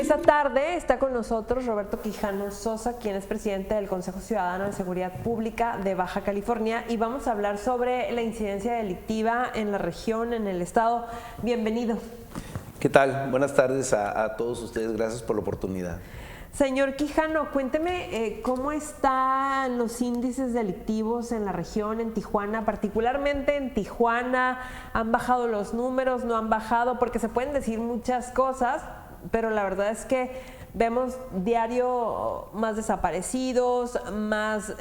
Esta tarde está con nosotros Roberto Quijano Sosa, quien es presidente del Consejo Ciudadano de Seguridad Pública de Baja California, y vamos a hablar sobre la incidencia delictiva en la región, en el estado. Bienvenido. ¿Qué tal? Buenas tardes a todos ustedes. Gracias por la oportunidad. Señor Quijano, cuénteme cómo están los índices delictivos en la región, en Tijuana, particularmente en Tijuana. ¿Han bajado los números? ¿No han bajado? Porque se pueden decir muchas cosas, pero la verdad es que vemos diario más desaparecidos, más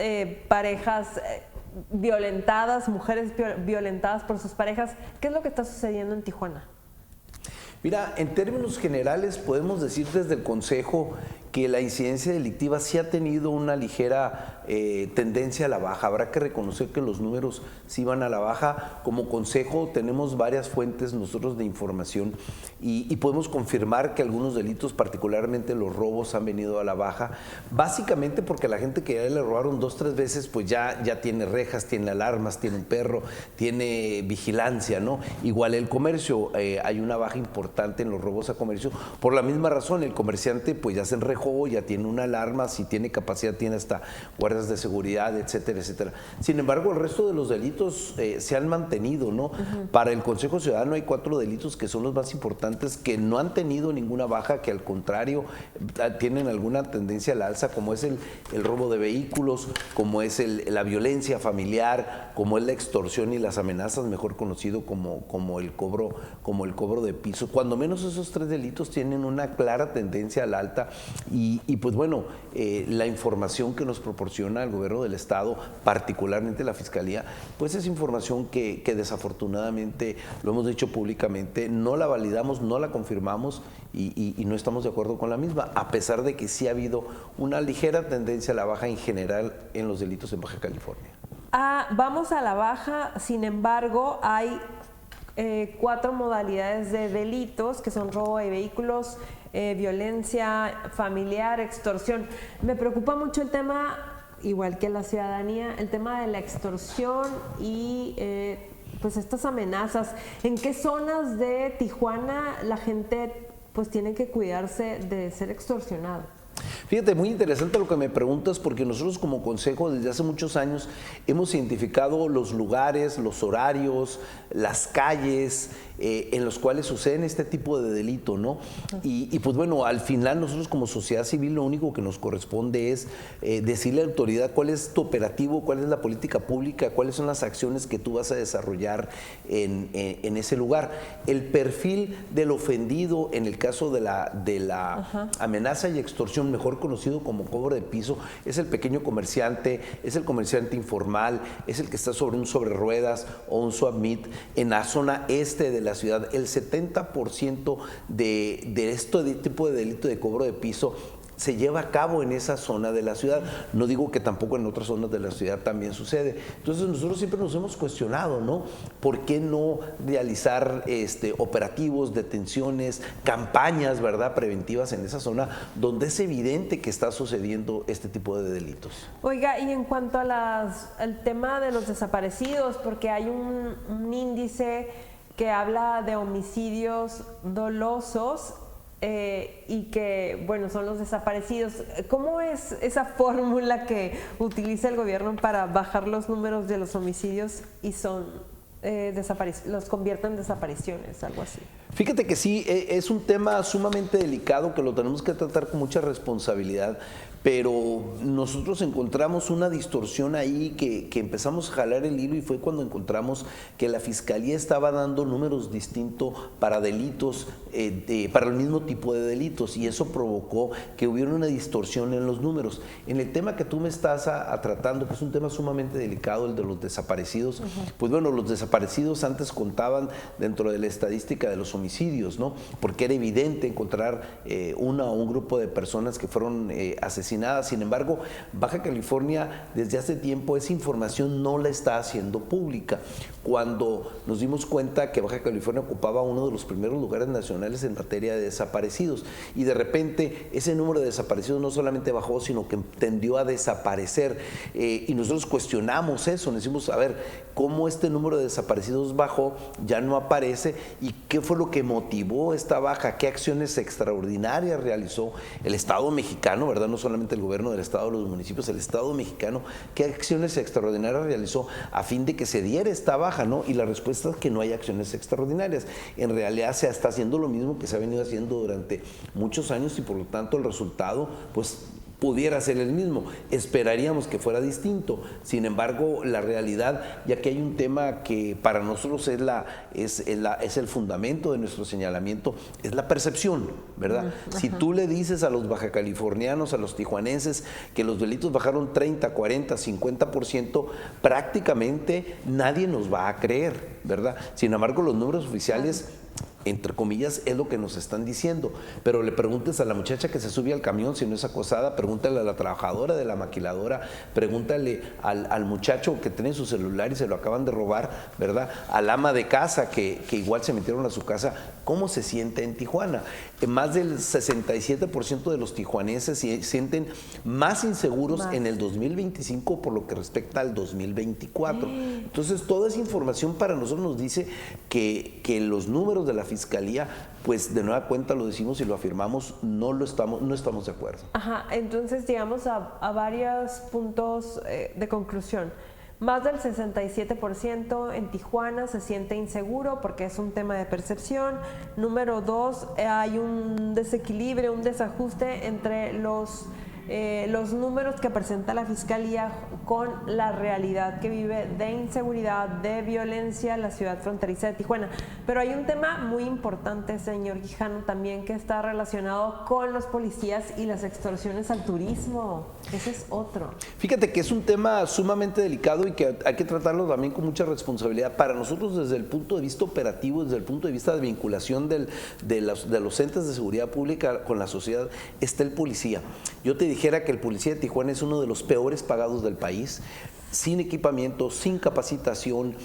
parejas violentadas, mujeres violentadas por sus parejas. ¿Qué es lo que está sucediendo en Tijuana? Mira, en términos generales podemos decir desde el Consejo que la incidencia delictiva sí ha tenido una ligera tendencia a la baja. Habrá que reconocer que los números sí van a la baja. Como Consejo tenemos varias fuentes nosotros de información y podemos confirmar que algunos delitos, particularmente los robos, han venido a la baja, básicamente porque la gente que ya le robaron 2 o 3 veces, pues ya tiene rejas, tiene alarmas, tiene un perro, tiene vigilancia, ¿no? Igual el comercio, hay una baja importante en los robos a comercio, por la misma razón. El comerciante pues ya se enrejó, ya tiene una alarma, si tiene capacidad tiene hasta guardias de seguridad, etcétera, etcétera. Sin embargo, el resto de los delitos se han mantenido, ¿no? Para el Consejo Ciudadano hay 4 delitos que son los más importantes, que no han tenido ninguna baja, que al contrario tienen alguna tendencia al alza, como es el robo de vehículos, como es la violencia familiar, como es la extorsión y las amenazas, mejor conocido como el cobro de piso. Cuando menos esos 3 delitos tienen una clara tendencia al alta. Y pues bueno, la información que nos proporciona el gobierno del estado, particularmente la fiscalía, pues es información que desafortunadamente, lo hemos dicho públicamente, no la validamos, no la confirmamos y no estamos de acuerdo con la misma, a pesar de que sí ha habido una ligera tendencia a la baja en general en los delitos en Baja California. Vamos a la baja, sin embargo, hay 4 modalidades de delitos que son robo de vehículos, violencia familiar, extorsión. Me preocupa mucho el tema, igual que la ciudadanía, el tema de la extorsión y pues estas amenazas. ¿En qué zonas de Tijuana la gente pues tiene que cuidarse de ser extorsionado? Fíjate, muy interesante lo que me preguntas, porque nosotros como Consejo desde hace muchos años hemos identificado los lugares, los horarios, las calles en los cuales suceden este tipo de delito, ¿no? Y pues bueno, al final nosotros como sociedad civil lo único que nos corresponde es decirle a la autoridad cuál es tu operativo, cuál es la política pública, cuáles son las acciones que tú vas a desarrollar en ese lugar. El perfil del ofendido en el caso de la amenaza y extorsión, mejor conocido como cobro de piso, es el pequeño comerciante, es el comerciante informal, es el que está sobre un sobre ruedas o un swap meet en la zona este de la ciudad. El 70% de este tipo de delito de cobro de piso se lleva a cabo en esa zona de la ciudad. No digo que tampoco en otras zonas de la ciudad también sucede. Entonces nosotros siempre nos hemos cuestionado, ¿no? ¿Por qué no realizar operativos, detenciones, campañas, ¿verdad?, preventivas en esa zona donde es evidente que está sucediendo este tipo de delitos? Oiga, y en cuanto a al tema de los desaparecidos, porque hay un índice que habla de homicidios dolosos, y que, bueno, son los desaparecidos. ¿Cómo es esa fórmula que utiliza el gobierno para bajar los números de los homicidios y los convierte en desapariciones, algo así? Fíjate que sí, es un tema sumamente delicado que lo tenemos que tratar con mucha responsabilidad, pero nosotros encontramos una distorsión ahí que empezamos a jalar el hilo, y fue cuando encontramos que la Fiscalía estaba dando números distintos para delitos, para el mismo tipo de delitos, y eso provocó que hubiera una distorsión en los números. En el tema que tú me estás tratando, que es un tema sumamente delicado, el de los desaparecidos, pues bueno, los desaparecidos antes contaban dentro de la estadística de los homicidios, ¿no? Porque era evidente encontrar una o un grupo de personas que fueron asesinadas. Sin embargo, Baja California desde hace tiempo esa información no la está haciendo pública. Cuando nos dimos cuenta que Baja California ocupaba uno de los primeros lugares nacionales en materia de desaparecidos, y de repente ese número de desaparecidos no solamente bajó, sino que tendió a desaparecer, y nosotros cuestionamos eso, nos decimos, a ver, ¿cómo este número de desaparecidos bajó, ya no aparece. ¿Y qué fue lo que motivó esta baja? ¿Qué acciones extraordinarias realizó el Estado mexicano, verdad? No solamente el gobierno del Estado, los municipios, el Estado mexicano, ¿qué acciones extraordinarias realizó a fin de que se diera esta baja, ¿no? Y la respuesta es que no hay acciones extraordinarias. En realidad se está haciendo lo mismo que se ha venido haciendo durante muchos años y por lo tanto el resultado, pues, pudiera ser el mismo. Esperaríamos que fuera distinto. Sin embargo, la realidad, ya que hay un tema que para nosotros es el fundamento de nuestro señalamiento, es la percepción, ¿verdad? Si tú le dices a los bajacalifornianos, a los tijuanenses, que los delitos bajaron 30, 40, 50%, prácticamente nadie nos va a creer, ¿verdad? Sin embargo, los números oficiales, entre comillas, es lo que nos están diciendo. Pero le preguntes a la muchacha que se sube al camión si no es acosada, pregúntale a la trabajadora de la maquiladora, pregúntale al muchacho que tiene su celular y se lo acaban de robar, ¿verdad? Al ama de casa que igual se metieron a su casa, ¿cómo se siente en Tijuana? Más del 67% de los tijuanenses se sienten más inseguros en el 2025 por lo que respecta al 2024. Entonces, toda esa información para nosotros nos dice que los números de la Fiscalía, pues de nueva cuenta lo decimos y lo afirmamos, no estamos de acuerdo. Ajá, entonces llegamos a varios puntos de conclusión. Más del 67% en Tijuana se siente inseguro porque es un tema de percepción. Número 2, hay un desequilibrio, un desajuste entre los números que presenta la Fiscalía con la realidad que vive de inseguridad, de violencia la ciudad fronteriza de Tijuana. Pero hay un tema muy importante, señor Quijano, también que está relacionado con los policías y las extorsiones al turismo. Ese es otro. Fíjate que es un tema sumamente delicado y que hay que tratarlo también con mucha responsabilidad. Para nosotros, desde el punto de vista operativo, desde el punto de vista de vinculación de los entes de seguridad pública con la sociedad, está el policía. Yo te dijera que el policía de Tijuana es uno de los peores pagados del país, sin equipamiento, sin capacitación,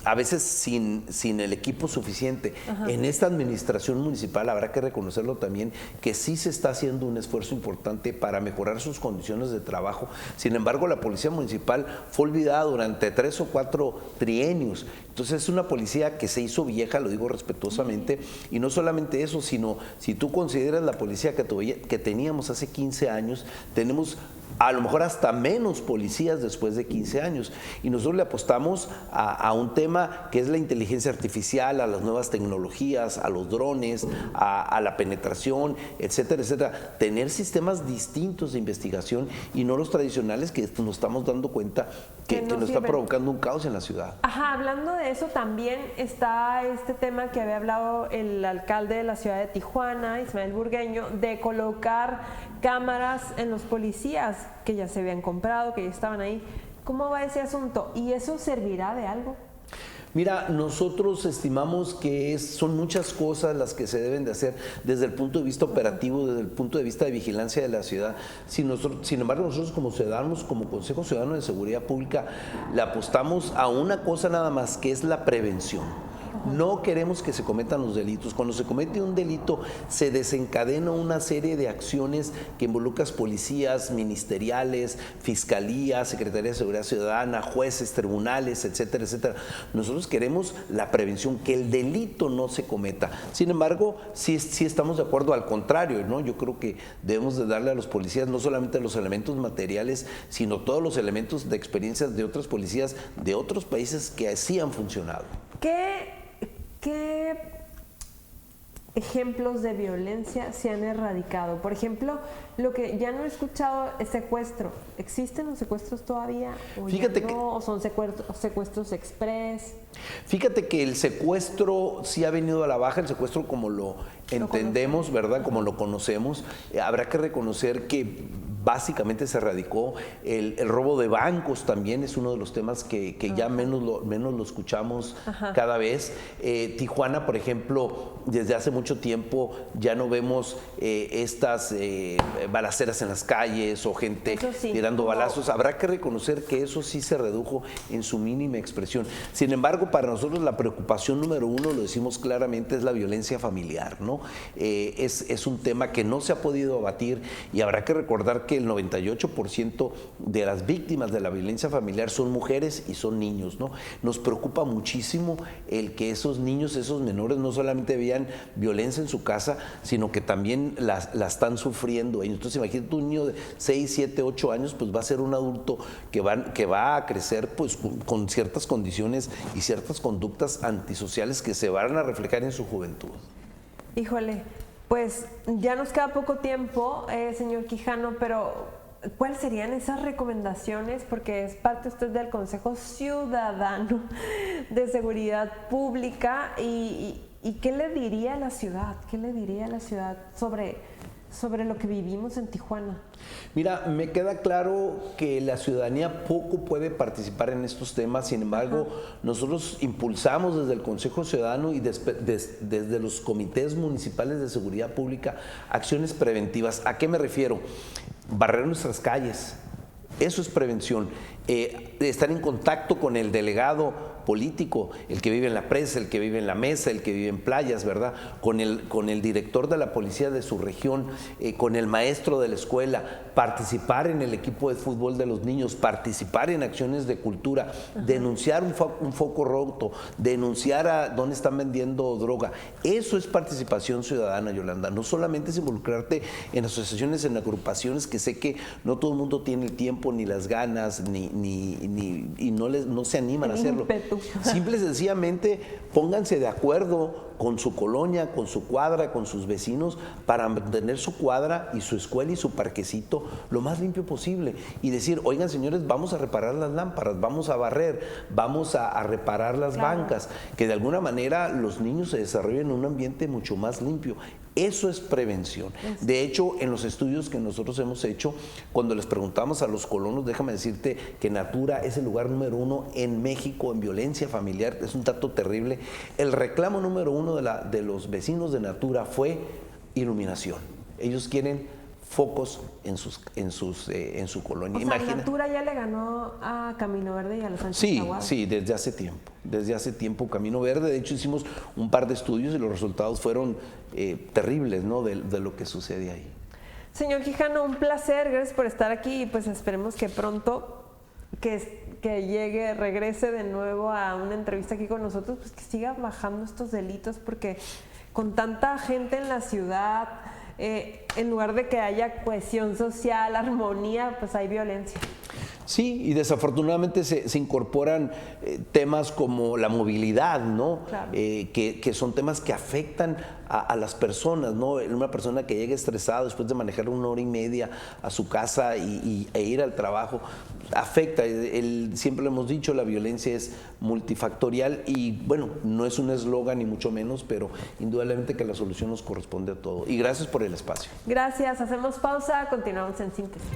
a veces sin el equipo suficiente. Ajá. En esta administración municipal habrá que reconocerlo también, que sí se está haciendo un esfuerzo importante para mejorar sus condiciones de trabajo. Sin embargo, la policía municipal fue olvidada durante 3 o 4 trienios. Entonces es una policía que se hizo vieja, lo digo respetuosamente, y no solamente eso, sino si tú consideras la policía que teníamos hace 15 años, tenemos a lo mejor hasta menos policías después de 15 años. Y nosotros le apostamos a un tema que es la inteligencia artificial, a las nuevas tecnologías, a los drones, a la penetración, etcétera, etcétera. Tener sistemas distintos de investigación y no los tradicionales que nos estamos dando cuenta que nos está provocando un caos en la ciudad. Ajá, hablando de eso también está este tema que había hablado el alcalde de la ciudad de Tijuana, Ismael Burgueño, de colocar cámaras en los policías que ya se habían comprado, que ya estaban ahí. ¿Cómo va ese asunto? ¿Y eso servirá de algo? Mira, nosotros estimamos que son muchas cosas las que se deben de hacer desde el punto de vista operativo, desde el punto de vista de vigilancia de la ciudad. Sin embargo, nosotros como ciudadanos, como Consejo Ciudadano de Seguridad Pública, le apostamos a una cosa nada más, que es la prevención. No queremos que se cometan los delitos. Cuando se comete un delito, se desencadena una serie de acciones que involucran policías, ministeriales, fiscalía, Secretaría de Seguridad Ciudadana, jueces, tribunales, etcétera, etcétera. Nosotros queremos la prevención, que el delito no se cometa. Sin embargo, sí estamos de acuerdo al contrario, ¿no? Yo creo que debemos de darle a los policías no solamente los elementos materiales, sino todos los elementos de experiencias de otras policías de otros países que así han funcionado. ¿Qué ejemplos de violencia se han erradicado? Por ejemplo, lo que ya no he escuchado es secuestro. ¿Existen los secuestros todavía? ¿O Fíjate ya no? ¿O son secuestros express? Fíjate que el secuestro sí ha venido a la baja, el secuestro como lo entendemos, ¿verdad? Como lo conocemos. Habrá que reconocer que básicamente se erradicó. El robo de bancos también es uno de los temas que ya menos lo escuchamos cada vez. Tijuana, por ejemplo, desde hace mucho tiempo ya no vemos estas balaceras en las calles o gente tirando balazos. Habrá que reconocer que eso sí se redujo en su mínima expresión. Sin embargo, para nosotros la preocupación número uno, lo decimos claramente, es la violencia familiar, ¿no? Es un tema que no se ha podido abatir y habrá que recordar que que el 98% de las víctimas de la violencia familiar son mujeres y son niños, ¿no? Nos preocupa muchísimo el que esos niños, esos menores, no solamente vean violencia en su casa, sino que también la están sufriendo. Entonces, imagínate un niño de 6, 7, 8 años, pues va a ser un adulto que va a crecer pues con ciertas condiciones y ciertas conductas antisociales que se van a reflejar en su juventud. Híjole, pues ya nos queda poco tiempo, señor Quijano, pero ¿cuáles serían esas recomendaciones? Porque es parte usted del Consejo Ciudadano de Seguridad Pública y ¿qué le diría a la ciudad? ¿Qué le diría a la ciudad sobre lo que vivimos en Tijuana? Mira, me queda claro que la ciudadanía poco puede participar en estos temas, sin embargo, nosotros impulsamos desde el Consejo Ciudadano y desde los comités municipales de seguridad pública acciones preventivas. ¿A qué me refiero? Barrer nuestras calles, eso es prevención. Estar en contacto con el delegado político, el que vive en la presa, el que vive en la mesa, el que vive en playas, ¿verdad? Con el director de la policía de su región, con el maestro de la escuela, participar en el equipo de fútbol de los niños, participar en acciones de cultura, denunciar un foco roto, denunciar a dónde están vendiendo droga. Eso es participación ciudadana, Yolanda. No solamente es involucrarte en asociaciones, en agrupaciones, que sé que no todo el mundo tiene el tiempo ni las ganas, y no se animan a hacerlo. Simple y sencillamente pónganse de acuerdo con su colonia, con su cuadra, con sus vecinos, para mantener su cuadra y su escuela y su parquecito lo más limpio posible. Y decir, oigan señores, vamos a reparar las lámparas, vamos a barrer, vamos a reparar las bancas, que de alguna manera los niños se desarrollen en un ambiente mucho más limpio. Eso es prevención. De hecho, en los estudios que nosotros hemos hecho, cuando les preguntamos a los colonos, déjame decirte que Natura es el lugar número 1 en México en violencia familiar, es un dato terrible. El reclamo número 1 de los vecinos de Natura fue iluminación. Ellos quieren focos en su colonia. O sea, Natura ya le ganó a Camino Verde y a los Sánchez Tahuada. Sí, desde hace tiempo. Desde hace tiempo Camino Verde. De hecho, hicimos un par de estudios y los resultados fueron terribles, ¿no? de lo que sucede ahí. Señor Quijano, un placer. Gracias por estar aquí y pues esperemos que pronto que regrese de nuevo a una entrevista aquí con nosotros, pues que siga bajando estos delitos, porque con tanta gente en la ciudad, en lugar de que haya cohesión social, armonía, pues hay violencia. Sí, y desafortunadamente se incorporan temas como la movilidad, ¿no? Claro. Que son temas que afectan a las personas, ¿no? Una persona que llega estresada después de manejar 1 hora y media a su casa e ir al trabajo, afecta. Siempre lo hemos dicho, la violencia es multifactorial y, bueno, no es un eslogan ni mucho menos, pero indudablemente que la solución nos corresponde a todo. Y gracias por el espacio. Gracias, hacemos pausa, continuamos en Síntesis.